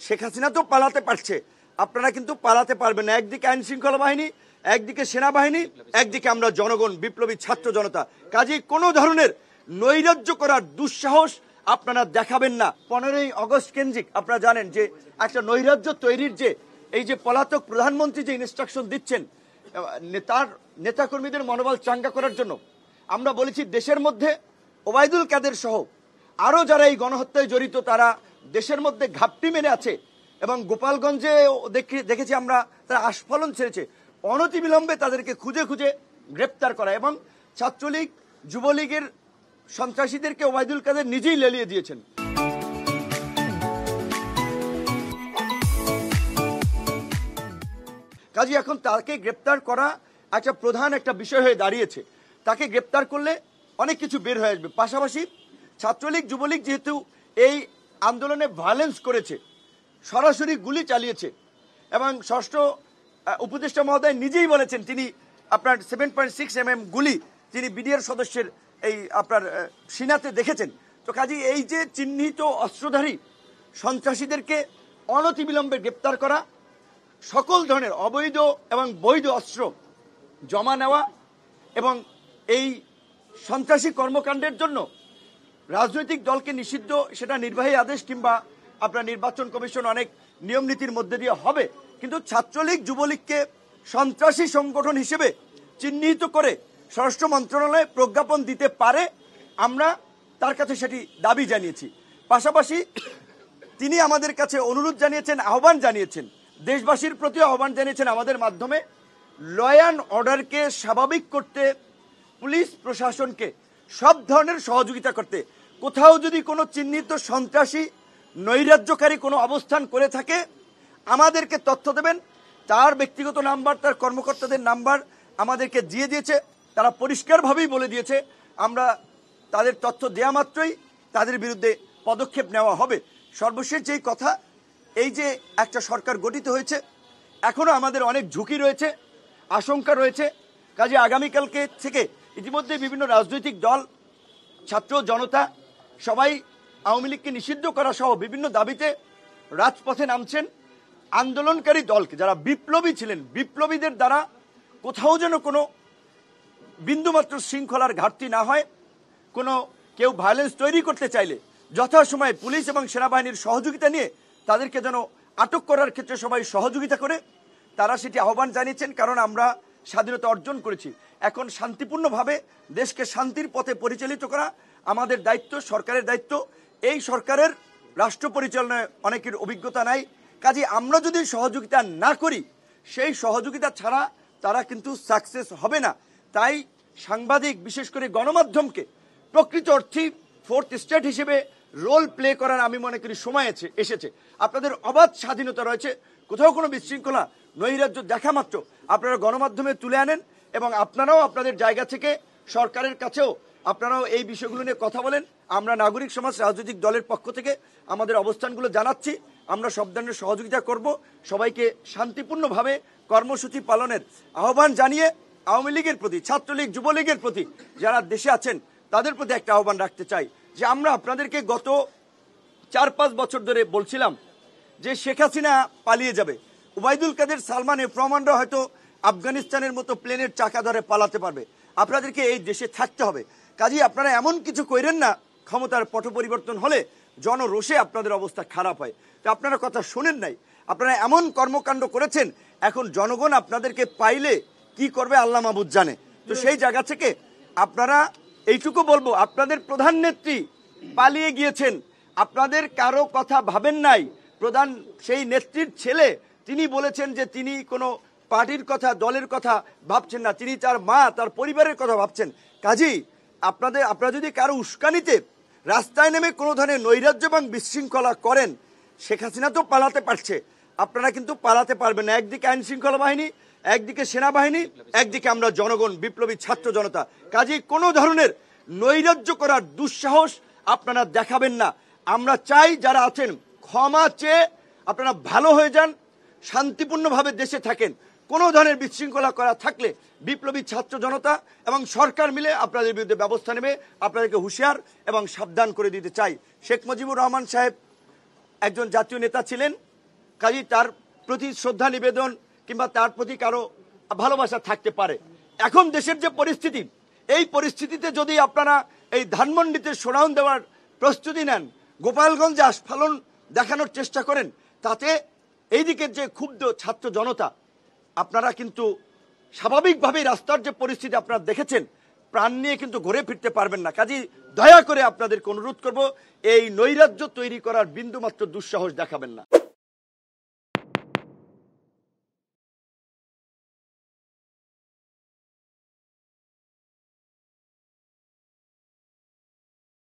শেখ হাসিনা তো পালাতে পারছে, আপনারা কিন্তু পালাতে পারবেন না। একদিকে আইন শৃঙ্খলা বাহিনী, একদিকে সেনাবাহিনী, একদিকে আমরা জনগণ, বিপ্লবী ছাত্র জনতা। কাজেই কোনো ধরনের নৈরাজ্য করার দুঃসাহস আপনারা দেখাবেন না। 15ই আগস্ট কেন্দ্রিক আপনারা জানেন যে একটা নৈরাজ্য তৈরির যে এই যে পলাতক প্রধানমন্ত্রী যে ইনস্ট্রাকশন দিচ্ছেন তার নেতাকর্মীদের মনোবল চাঙ্গা করার জন্য, আমরা বলেছি দেশের মধ্যে ওবায়দুল কাদের সহ আরও যারা এই গণহত্যায় জড়িত তারা দেশের মধ্যে ঘাপটি মেরে আছে এবং গোপালগঞ্জে দেখেছি আমরা তারা আস্ফালন ছেড়েছে। অনতিবিলম্বে তাদেরকে খুঁজে খুঁজে গ্রেপ্তার করা এবং ছাত্রলীগ যুবলীগের সন্ত্রাসীদেরকে ওবায়দুল কাদের নিজেই লেলিয়ে দিয়েছেন। কাজে এখন তাকে গ্রেপ্তার করা একটা প্রধান একটা বিষয় হয়ে দাঁড়িয়েছে। তাকে গ্রেপ্তার করলে অনেক কিছু বের হয়ে আসবে। পাশাপাশি ছাত্রলীগ যুবলীগ যেহেতু এই আন্দোলনে ভায়োলেন্স করেছে, সরাসরি গুলি চালিয়েছে এবং ষষ্ঠ উপদেষ্টা মহোদয় নিজেই বলেছেন তিনি আপনার 7.6 mm গুলি তিনি বিডিআর সদস্যের এই আপনার সিনাতে দেখেছেন। তো কাজে এই যে চিহ্নিত অস্ত্রধারী সন্ত্রাসীদেরকে অনতিবিলম্বে গ্রেপ্তার করা, সকল ধরনের অবৈধ এবং বৈধ অস্ত্র জমা নেওয়া এবং এই সন্ত্রাসী কর্মকাণ্ডের জন্য রাজনৈতিক দলকে নিষিদ্ধ, সেটা নির্বাহী আদেশ কিংবা আপনার নির্বাচন কমিশন অনেক নিয়ম নীতির মধ্যে দিয়ে হবে, কিন্তু ছাত্রলীগ যুবলীগকে সন্ত্রাসী সংগঠন হিসেবে চিহ্নিত করে স্বরাষ্ট্র মন্ত্রণালয়ে প্রজ্ঞাপন দিতে পারে, আমরা তার কাছে সেটি দাবি জানিয়েছি। পাশাপাশি তিনি আমাদের কাছে অনুরোধ জানিয়েছেন, আহ্বান জানিয়েছেন, দেশবাসীর প্রতি আহ্বান জানিয়েছেন আমাদের মাধ্যমে ল অ্যান্ড অর্ডারকে স্বাভাবিক করতে পুলিশ প্রশাসনকে সব ধরনের সহযোগিতা করতে। কোথাও যদি কোনো চিহ্নিত সন্ত্রাসী নৈরাজ্যকারী কোনো অবস্থান করে থাকে আমাদেরকে তথ্য দেবেন। তার ব্যক্তিগত নাম্বার, তার কর্মকর্তাদের নাম্বার আমাদেরকে দিয়ে দিয়েছে, তারা পরিষ্কারভাবেই বলে দিয়েছে আমরা তাদের তথ্য দেওয়া মাত্রই তাদের বিরুদ্ধে পদক্ষেপ নেওয়া হবে। সর্বশেষ যেই কথা, এই যে একটা সরকার গঠিত হয়েছে, এখনও আমাদের অনেক ঝুঁকি রয়েছে, আশঙ্কা রয়েছে। কাজে আগামীকালকে থেকে ইতিমধ্যে বিভিন্ন রাজনৈতিক দল, ছাত্র জনতা সবাই আওয়ামী লীগকে নিষিদ্ধ করা সহ বিভিন্ন দাবিতে রাজপথে নামছেন। আন্দোলনকারী দলকে যারা বিপ্লবী ছিলেন, বিপ্লবীদের দ্বারা কোথাও যেন কোনো বিন্দুমাত্র শৃঙ্খলার ঘাটতি না হয়, কোনো কেউ ভায়োলেন্স তৈরি করতে চাইলে যথাসময়ে পুলিশ এবং সেনাবাহিনীর সহযোগিতা নিয়ে তাদেরকে যেন আটক করার ক্ষেত্রে সবাই সহযোগিতা করে, তারা সেটি আহ্বান জানিয়েছেন। কারণ আমরা স্বাধীনতা অর্জন করেছি, এখন শান্তিপূর্ণভাবে দেশকে শান্তির পথে পরিচালিত করা আমাদের দায়িত্ব, সরকারের দায়িত্ব। এই সরকারের রাষ্ট্র পরিচালনায় অনেকের অভিজ্ঞতা নাই, কাজে আমরা যদি সহযোগিতা না করি, সেই সহযোগিতা ছাড়া তারা কিন্তু সাকসেস হবে না। তাই সাংবাদিক, বিশেষ করে গণমাধ্যমকে প্রকৃত অর্থে ফোর্থ স্টেট হিসেবে রোল প্লে করার আমি মনে করি সময় এসেছে। আপনাদের অবাধ স্বাধীনতা রয়েছে, কোথাও কোনো বিশৃঙ্খলা নৈরাজ্য দেখা মাত্র আপনারা গণমাধ্যমে তুলে আনেন এবং আপনারাও আপনাদের জায়গা থেকে সরকারের কাছেও আপনারাও এই বিষয়গুলো নিয়ে কথা বলেন। আমরা নাগরিক সমাজ, রাজনৈতিক দলের পক্ষ থেকে আমাদের অবস্থানগুলো জানাচ্ছি, আমরা সব ধরনের সহযোগিতা করব। সবাইকে শান্তিপূর্ণভাবে কর্মসূচি পালনের আহ্বান জানিয়ে আওয়ামী লীগের প্রতি, ছাত্রলীগ যুবলীগের প্রতি যারা দেশে আছেন তাদের প্রতি একটা আহ্বান রাখতে চাই যে আমরা আপনাদেরকে গত 4-5 বছর ধরে বলছিলাম যে শেখ হাসিনা পালিয়ে যাবে, ওবায়দুল কাদের, সালমান এফ রহমানরা হয়তো আফগানিস্তানের মতো প্লেনের চাকা ধরে পালাতে পারবে, আপনাদেরকে এই দেশে থাকতে হবে। কাজেই আপনারা এমন কিছু করেন না ক্ষমতার পট পরিবর্তন হলে জনরোষে আপনাদের অবস্থা খারাপ হয়। তো আপনারা কথা শোনেন নাই, আপনারা এমন কর্মকাণ্ড করেছেন, এখন জনগণ আপনাদেরকে পাইলে কি করবে আল্লাহ মাহবুদ জানে। তো সেই জায়গা থেকে আপনারা এইটুকু বলবো, আপনাদের প্রধান নেত্রী পালিয়ে গিয়েছেন, আপনাদের কারো কথা ভাবেন নাই। প্রধান সেই নেত্রীর ছেলে তিনি বলেছেন যে তিনি কোনো পার্টির কথা, দলের কথা ভাবছেন না, তিনি তার মা, তার পরিবারের কথা ভাবছেন। কাজেই আপনারা যদি কারো উস্কানিতে রাস্তায় নেমে কোনো ধরনের নৈরাজ্য এবং বিশৃঙ্খলা করেন, শেখ হাসিনা তো পালাতে পারছে, আপনারা কিন্তু পালাতে পারবেন না। একদিকে আইন শৃঙ্খলা বাহিনী, একদিকে সেনাবাহিনী, একদিকে আমরা জনগণ, বিপ্লবী ছাত্র জনতা। কাজেই কোনো ধরনের নৈরাজ্য করার দুঃসাহস আপনারা দেখাবেন না। আমরা চাই যারা আছেন ক্ষমা চেয়ে আপনারা ভালো হয়ে যান, শান্তিপূর্ণভাবে দেশে থাকেন। কোনো ধরনের বিশৃঙ্খলা করা থাকলে বিপ্লবী ছাত্র জনতা এবং সরকার মিলে আপনাদের বিরুদ্ধে ব্যবস্থা নেবে, আপনাদেরকে হুঁশিয়ার এবং সাবধান করে দিতে চাই। শেখ মুজিবুর রহমান সাহেব একজন জাতীয় নেতা ছিলেন, কাজী তার প্রতি শ্রদ্ধা নিবেদন কিংবা তার প্রতি কারো ভালোবাসা থাকতে পারে। এখন দেশের যে পরিস্থিতি, এই পরিস্থিতিতে যদি আপনারা এই ধানমন্ডিতে শোডাউন দেওয়ার প্রস্তুতি নেন, গোপালগঞ্জে আস্ফালন দেখানোর চেষ্টা করেন, তাতে এই দিকের যে ক্ষুব্ধ ছাত্র জনতা, আপনারা কিন্তু স্বাভাবিকভাবেই রাস্তার যে পরিস্থিতি আপনারা দেখেছেন, প্রাণ নিয়ে কিন্তু ঘুরে ফিরতে পারবেন না। কাজেই দয়া করে আপনাদেরকে অনুরোধ করব, এই নৈরাজ্য তৈরি করার বিন্দুমাত্র দুঃসাহস দেখাবেন না।